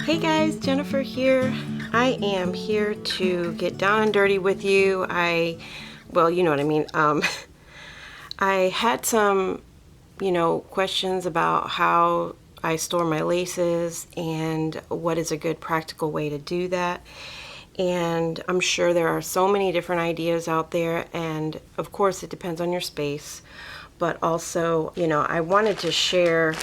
Hey guys, Jennifer here. I am here to get down and dirty with you. Well, you know what I mean. I had some, questions about how I store my laces and what is a good practical way to do that. And I'm sure there are so many different ideas out there, and of course it depends on your space. But also, I wanted to share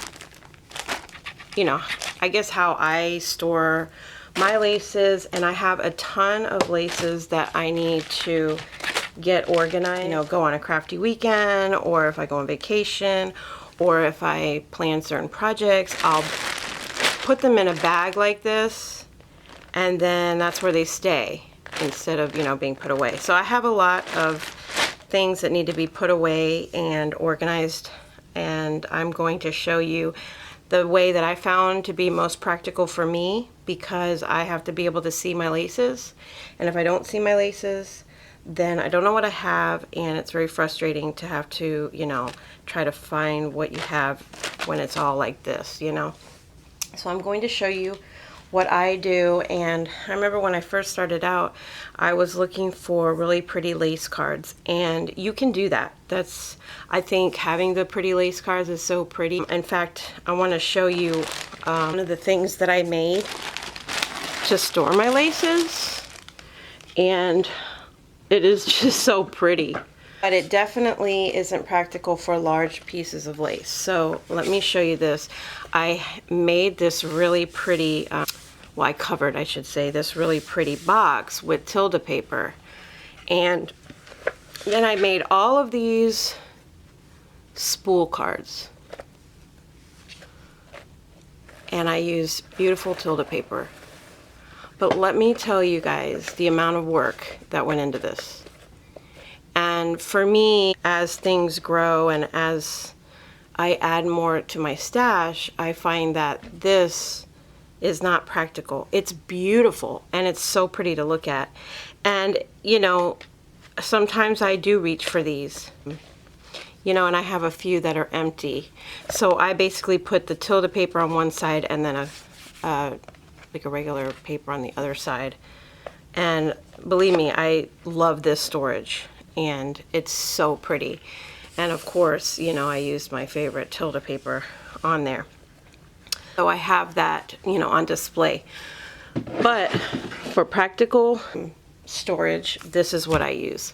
I guess how I store my laces, and I have a ton of laces that I need to get organized, go on a crafty weekend, or if I go on vacation, or if I plan certain projects, I'll put them in a bag like this, and then that's where they stay instead of, being put away. So I have a lot of things that need to be put away and organized, and I'm going to show you the way that I found to be most practical for me, because I have to be able to see my laces, and if I don't see my laces, then I don't know what I have, and it's very frustrating to have to, try to find what you have when it's all like this, So I'm going to show you what I do. And I remember when I first started out, I was looking for really pretty lace cards, and you can do that. I think having the pretty lace cards is so pretty. In fact, I want to show you one of the things that I made to store my laces, and it is just so pretty. But it definitely isn't practical for large pieces of lace. So let me show you this. I made this really pretty, I covered, I should say, this really pretty box with Tilda paper. And then I made all of these spool cards. And I used beautiful Tilda paper. But let me tell you guys the amount of work that went into this. And for me, as things grow and as I add more to my stash, I find that this is not practical. It's beautiful and it's so pretty to look at. And sometimes I do reach for these, and I have a few that are empty. So I basically put the Tilda paper on one side and then like a regular paper on the other side. And believe me, I love this storage, and it's so pretty. And of course, I used my favorite Tilda paper on there. So I have that, on display. But for practical storage, this is what I use.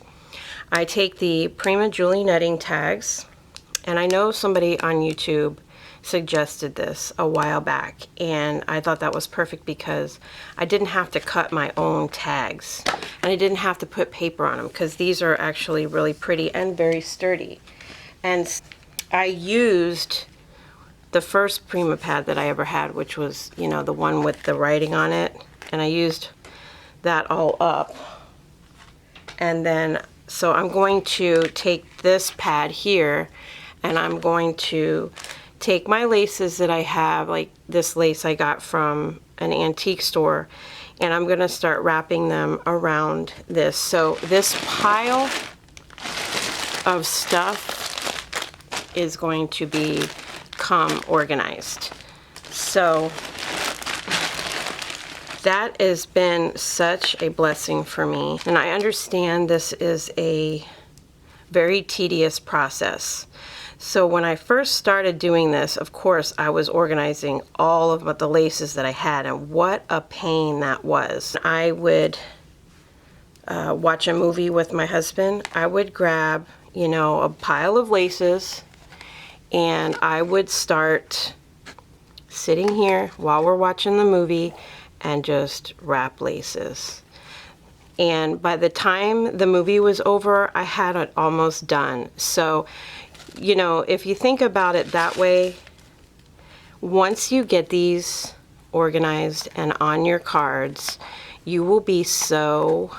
I take the Prima Julie netting tags, and I know somebody on YouTube suggested this a while back, and I thought that was perfect because I didn't have to cut my own tags, and I didn't have to put paper on them, because these are actually really pretty and very sturdy. And I used the first Prima pad that I ever had, which was, the one with the writing on it, and I used that all up. And then, so I'm going to take this pad here, and I'm going to take my laces that I have, like this lace I got from an antique store, and I'm going to start wrapping them around this. So this pile of stuff is going to become organized. So that has been such a blessing for me, and I understand this is a very tedious process. So when I first started doing this, of course, I was organizing all of the laces that I had, and what a pain that was. I would watch a movie with my husband. I would grab, a pile of laces, and I would start sitting here while we're watching the movie and just wrap laces. And by the time the movie was over, I had it almost done. So, if you think about it that way, once you get these organized and on your cards, you will be so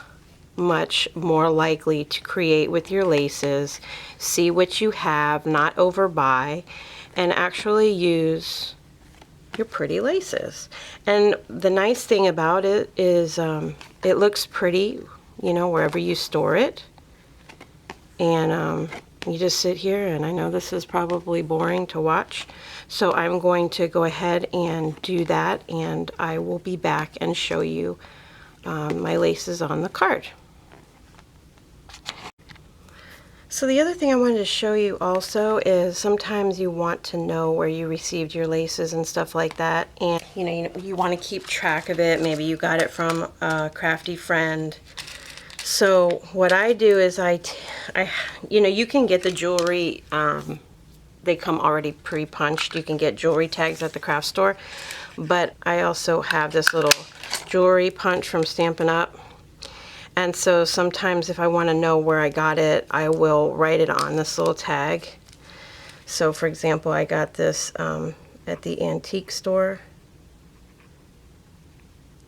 much more likely to create with your laces, see what you have, not overbuy, and actually use your pretty laces. And the nice thing about it is it looks pretty, wherever you store it. And you just sit here, and I know this is probably boring to watch, so I'm going to go ahead and do that, and I will be back and show you my laces on the card. So the other thing I wanted to show you also is sometimes you want to know where you received your laces and stuff like that, and you want to keep track of it. Maybe you got it from a crafty friend. So what I do is you can get the jewelry, they come already pre-punched. You can get jewelry tags at the craft store, but I also have this little jewelry punch from Stampin' Up. And so sometimes if I want to know where I got it, I will write it on this little tag. So for example, I got this at the antique store,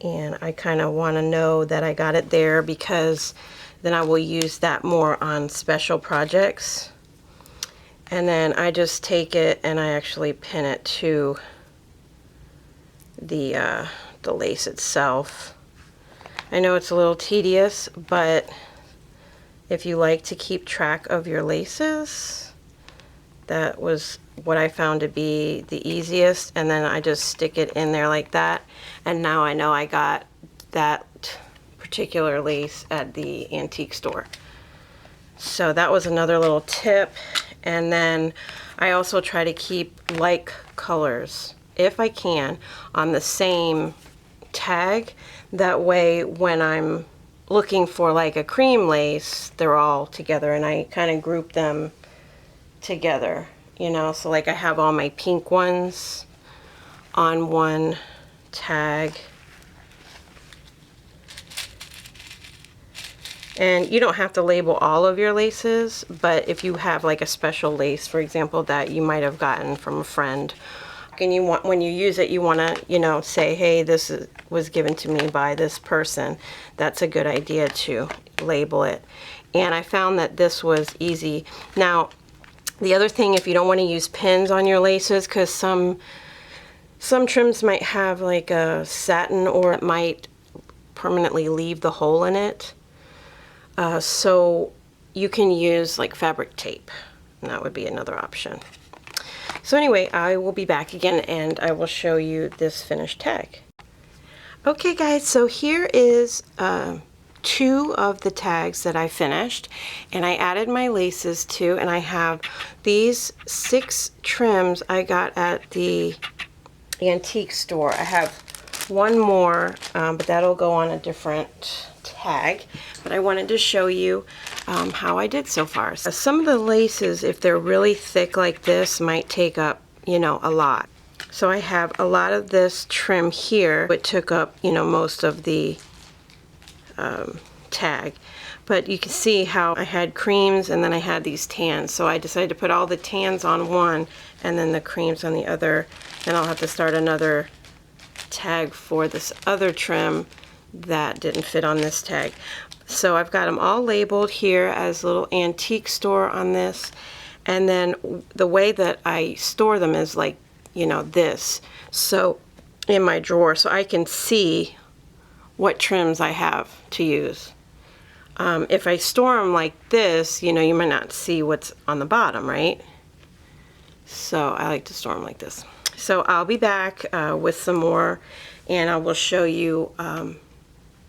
and I kind of want to know that I got it there because then I will use that more on special projects. And then I just take it and I actually pin it to the lace itself. I know it's a little tedious, but if you like to keep track of your laces, that was what I found to be the easiest. And then I just stick it in there like that, and now I know I got that particular lace at the antique store. So that was another little tip. And then I also try to keep like colors, if I can, on the same tag. That way when I'm looking for like a cream lace, they're all together, and I kind of group them together, so like I have all my pink ones on one tag. And you don't have to label all of your laces, but if you have like a special lace, for example, that you might have gotten from a friend, and when you use it, you want to, say, hey, this was given to me by this person, that's a good idea to label it. And I found that this was easy. Now, the other thing, if you don't want to use pins on your laces, because some trims might have like a satin, or it might permanently leave the hole in it. So you can use like fabric tape, and that would be another option. So anyway, I will be back again and I will show you this finished tag. Okay guys, so here is 2 of the tags that I finished, and I added my laces too, and I have these 6 trims I got at the antique store. I have one more, but that'll go on a different tag. But I wanted to show you how I did so far. Some of the laces, if they're really thick like this, might take up, a lot. So I have a lot of this trim here, it took up, most of the tag. But you can see how I had creams and then I had these tans. So I decided to put all the tans on one and then the creams on the other. Then I'll have to start another tag for this other trim that didn't fit on this tag. So I've got them all labeled here as little antique store on this. And then the way that I store them is like, this. So in my drawer, so I can see what trims I have to use. If I store them like this, you might not see what's on the bottom, right? So I like to store them like this. So I'll be back with some more, and I will show you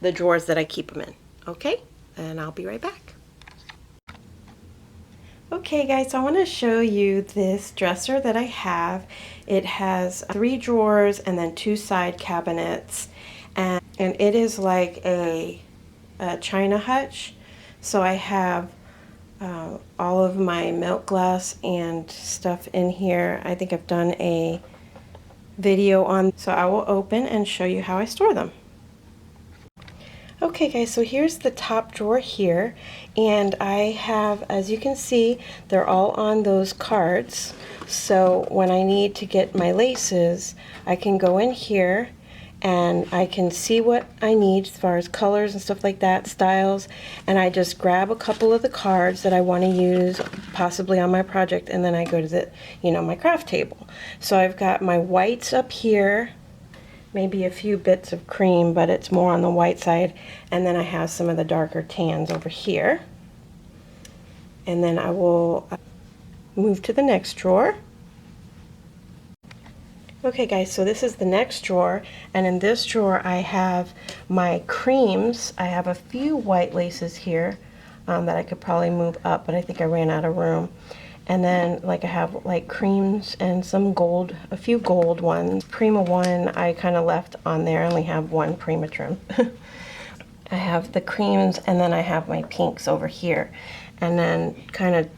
the drawers that I keep them in. Okay, and I'll be right back. Okay guys, so I want to show you this dresser that I have. It has 3 drawers and then 2 side cabinets, and it is like a china hutch. So I have all of my milk glass and stuff in here. I think I've done a video on, so I will open and show you how I store them. Okay guys, so here's the top drawer here, and I have, as you can see, they're all on those cards. So when I need to get my laces, I can go in here and I can see what I need as far as colors and stuff like that, styles, and I just grab a couple of the cards that I want to use possibly on my project, and then I go to the, my craft table. So I've got my whites up here, maybe a few bits of cream, but it's more on the white side, and then I have some of the darker tans over here. And then I will move to the next drawer. Okay guys, so this is the next drawer, and in this drawer I have my creams. I have a few white laces here that I could probably move up, but I think I ran out of room. And then like I have like creams and some gold, a few gold ones. Prima one I kind of left on there. I only have one Prima trim. I have the creams, and then I have my pinks over here. And then kind of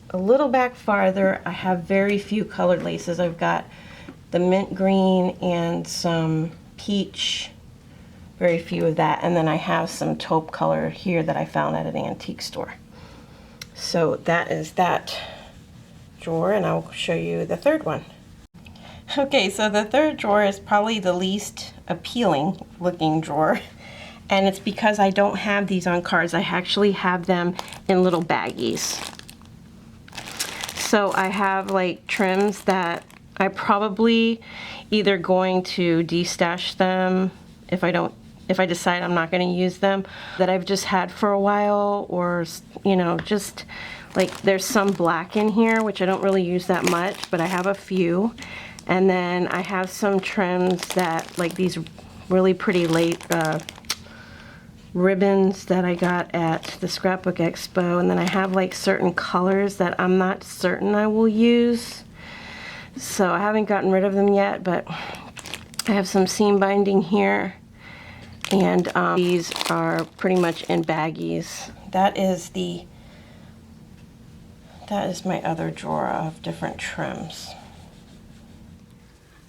a little back farther, I have very few colored laces. I've got the mint green and some peach, very few of that, and then I have some taupe color here that I found at an antique store. So that is that drawer, and I'll show you the third one. Okay, so the third drawer is probably the least appealing looking drawer, and it's because I don't have these on cards. I actually have them in little baggies. So I have like trims that I probably either going to destash them if I decide I'm not going to use them, that I've just had for a while, or you know, just like there's some black in here which I don't really use that much, but I have a few. And then I have some trims that like these really pretty late ribbons that I got at the Scrapbook Expo, and then I have like certain colors that I'm not certain I will use. So I haven't gotten rid of them yet, but I have some seam binding here, and these are pretty much in baggies. That is my other drawer of different trims.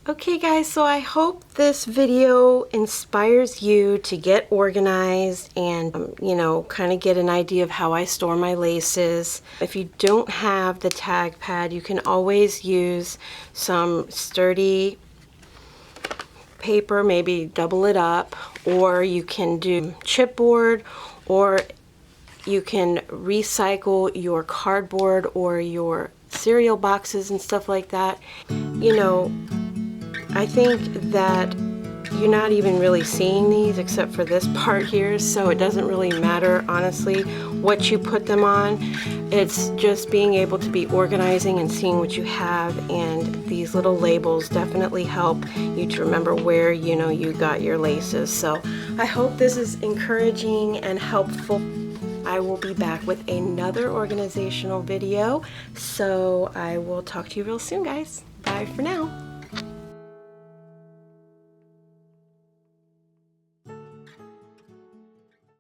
Okay guys, so I hope this video inspires you to get organized and, you know, kind of get an idea of how I store my laces. If you don't have the tag pad, you can always use some sturdy paper, maybe double it up, or you can do chipboard, or you can recycle your cardboard or your cereal boxes and stuff like that. You know, I think that you're not even really seeing these except for this part here, so it doesn't really matter, honestly, what you put them on. It's just being able to be organizing and seeing what you have, and these little labels definitely help you to remember where, you know, you got your laces. So I hope this is encouraging and helpful. I will be back with another organizational video, so I will talk to you real soon, guys. Bye for now.